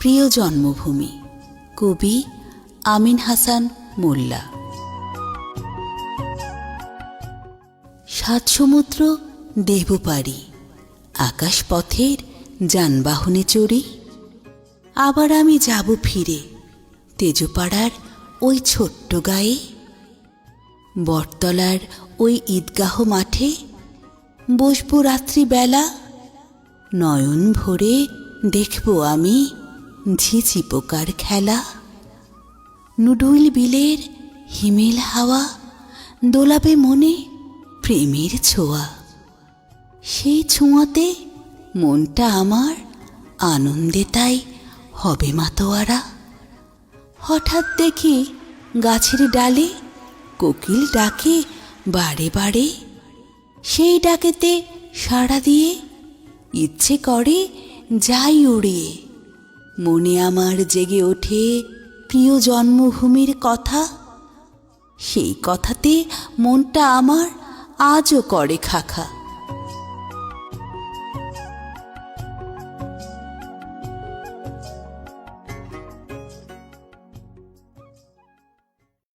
প্রিয় জন্মভূমি, কবি আমিন হাসান মোল্লা। সাত সমুদ্র দেব পারি, আকাশ পথের যানবাহনে চড়ি। আবার আমি যাব ফিরে তেজপাড়ার ওই ছোট্ট গায়ে। বটতলার ওই ঈদগাহ মাঠে বসবো রাত্রিবেলা। নয়ন ভরে দেখব আমি ঝিঝি পোকার খেলা। নুডুইল বিলের হিমেল হাওয়া দোলাবে মনে প্রেমের ছোঁয়া। সেই ছোঁয়াতে মনটা আমার আনন্দে তাই হবে মাতোয়ারা। হঠাৎ দেখি গাছের ডালে কোকিল ডাকে বারে বারে। সেই ডাকেতে সাড়া দিয়ে ইচ্ছে করে যাই উড়িয়ে। মনে আমার জেগে ওঠে প্রিয় জন্মভূমির কথা। সেই কথাতে মনটা আমার আজও করে খাখা।